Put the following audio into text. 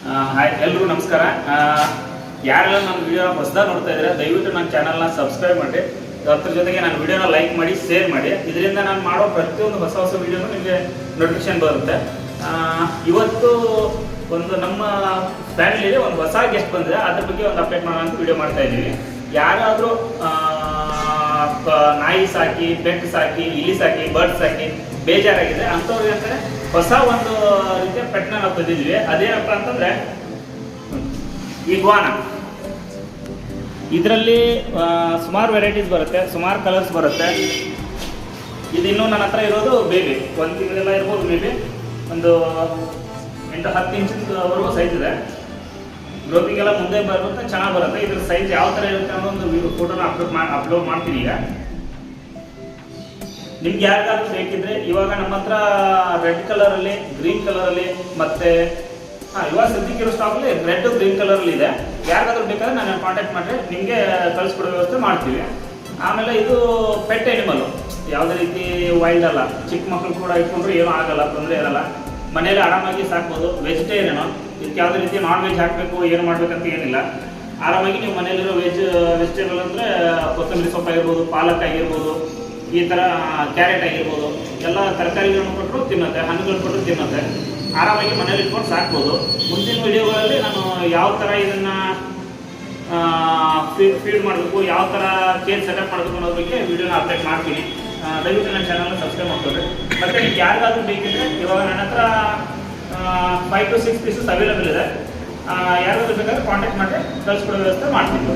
Hi ಎಲ್ಲರೂ ನಮಸ್ಕಾರ. ಯಾರೆಲ್ಲ ನನ್ನ ವಿಡಿಯೋ ಹೊಸದಾಗಿ ನೋಡ್ತಾ ಇದ್ದಾರೆ ದಯವಿಟ್ಟು ನನ್ನ ಚಾನಲ್ನ ಸಬ್ಸ್ಕ್ರೈಬ್ ಮಾಡಿ, ಅದ್ರ ಜೊತೆಗೆ ನನ್ನ ವಿಡಿಯೋನ ಲೈಕ್ ಮಾಡಿ, ಶೇರ್ ಮಾಡಿ. ಇದರಿಂದ ನಾನು ಮಾಡೋ ಪ್ರತಿಯೊಂದು ಹೊಸ ವಿಡಿಯೋನು ನಿಮಗೆ ನೋಟಿಫಿಕೇಶನ್ ಬರುತ್ತೆ. ಇವತ್ತು ಒಂದು ನಮ್ಮ ಫ್ಯಾಮಿಲಿಯಲ್ಲಿ ಒಂದು ಹೊಸ ಗೆಸ್ಟ್ ಬಂದಿದೆ, ಅದ್ರ ಬಗ್ಗೆ ಒಂದು ಅಪ್ಡೇಟ್ ಮಾಡೋಣ ಅಂತ ವಿಡಿಯೋ ಮಾಡ್ತಾ ಇದ್ದೀವಿ. ಯಾರಾದರೂ ನಾಯಿ ಸಾಕಿ, ಬೆಟ್ ಸಾಕಿ, ಇಲಿ ಸಾಕಿ, ಬರ್ಡ್ ಸಾಕಿ ಬೇಜಾರಾಗಿದೆ ಅಂಥವ್ರಿಗೆ ಅಂತಾರೆ ಹೊಸ ಒಂದು ರೀತಿಯ ಪೆಟ್ನ ನಾವು ತಂದಿದ್ವಿ. ಅದೇನಪ್ಪ ಅಂತಂದ್ರೆ ಇಗ್ವಾನ. ಇದರಲ್ಲಿ ಸುಮಾರು ವೆರೈಟೀಸ್ ಬರುತ್ತೆ, ಸುಮಾರು ಕಲರ್ಸ್ ಬರುತ್ತೆ. ಇದಿನ್ನೂ ನನ್ನ ಹತ್ರ ಇರೋದು ಬೇಬಿ, 1 ತಿಂಗಳೆಲ್ಲ ಇರ್ಬೋದು. ಬೇಬಿ ಒಂದು 8-10 ಇಂಚಿನವರೆಗೂ ಸೈಜ್ ಇದೆ. ಗ್ರೋಪಿಗೆಲ್ಲ ಮುಂದೆ ಬರುತ್ತೆ, ಚೆನ್ನಾಗಿ ಬರುತ್ತೆ. ಇದ್ರ ಸೈಜ್ ಯಾವ ಥರ ಇರುತ್ತೆ ಅನ್ನೋ ಒಂದು ಫೋಟೋನ ಅಪ್ಲೋಡ್ ಮಾಡ್ತೀನಿ. ಈಗ ನಿಮ್ಗೆ ಯಾರಿಗಾದ್ರೂ ಬೇಕಿದ್ರೆ ಇವಾಗ ನಮ್ಮ ಹತ್ರ ರೆಡ್ ಕಲರಲ್ಲಿ, ಗ್ರೀನ್ ಕಲರಲ್ಲಿ ಮತ್ತೆ ಇವಾಗ ಸದ್ಯಕ್ಕಿರೋ ಸ್ಟಾಕಲ್ಲಿ ರೆಡ್ ಗ್ರೀನ್ ಕಲರಲ್ಲಿ ಇದೆ. ಯಾರಿಗಾದ್ರೂ ಬೇಕಾದ್ರೆ ನಾನು ಕಾಂಟ್ಯಾಕ್ಟ್ ಮಾಡಿದ್ರೆ ನಿಮಗೆ ಕಳಿಸ್ಕೊಡೋ ವ್ಯವಸ್ಥೆ ಮಾಡ್ತೀವಿ. ಆಮೇಲೆ ಇದು ಪೆಟ್ ಎನಿಮಲ್, ಯಾವುದೇ ರೀತಿ ವೈಲ್ಡ್ ಅಲ್ಲ. ಚಿಕ್ಕ ಮಕ್ಕಳು ಕೂಡ ಇಟ್ಕೊಂಡ್ರೆ ಏನೂ ಆಗಲ್ಲ, ತೊಂದರೆ ಇರಲ್ಲ. ಮನೇಲಿ ಆರಾಮಾಗಿ ಸಾಕ್ಬೋದು. ವೆಜಿಟೇರಿಯನು, ಇದಕ್ಕೆ ಯಾವುದೇ ರೀತಿ ನಾನ್ ವೆಜ್ ಹಾಕಬೇಕು ಏನು ಮಾಡಬೇಕಂತ ಏನಿಲ್ಲ. ಆರಾಮಾಗಿ ನೀವು ಮನೇಲಿರೋ ವೆಜಿಟೇಬಲ್ ಅಂದರೆ ಕೊತ್ತಂಬರಿ ಸೊಪ್ಪು ಆಗಿರ್ಬೋದು, ಪಾಲಕ್ ಆಗಿರ್ಬೋದು, ಈ ಥರ ಕ್ಯಾರೆಟ್ ಆಗಿರ್ಬೋದು, ಎಲ್ಲ ತರಕಾರಿಗಳನ್ನು ಕೊಟ್ಟರು ತಿನ್ನುತ್ತೆ, ಹಣ್ಣುಗಳು ಕೊಟ್ಟರು ತಿನ್ನುತ್ತೆ. ಆರಾಮಾಗಿ ಮನೇಲಿ ಇಟ್ಕೊಂಡು ಸಾಕ್ಬೋದು. ಮುಂದಿನ ವಿಡಿಯೋಗಳಲ್ಲಿ ನಾನು ಯಾವ ಥರ ಇದನ್ನು ಫೀಡ್ ಮಾಡಬೇಕು, ಯಾವ ಥರ ಕೇರ್ ಸೆಟಪ್ ಮಾಡಬೇಕು ಅನ್ನೋದ್ರ ಬಗ್ಗೆ ವಿಡಿಯೋನ ಅಪ್ಡೇಟ್ ಮಾಡ್ತೀನಿ. ದಯವಿಟ್ಟು ನನ್ನ ಚಾನಲ್ನ ಸಬ್ಸ್ಕ್ರೈಬ್ ಮಾಡ್ಕೊಳ್ರಿ. ಮತ್ತು ನಿಮ್ಗೆ ಯಾರಿಗಾದ್ರೂ ಬೇಕಿದ್ರೆ ಇವಾಗ ನನ್ನ ಹತ್ರ 5 to 6 ಪೀಸಸ್ ಅವೈಲೇಬಲ್ ಇದೆ. ಯಾರಾದ್ರೂ ಬೇಕಾದ್ರೆ ಕಾಂಟ್ಯಾಕ್ಟ್ ಮಾಡಿ ಕಳಿಸ್ಕೊಡೋ ವ್ಯವಸ್ಥೆ ಮಾಡ್ತೀನಿ.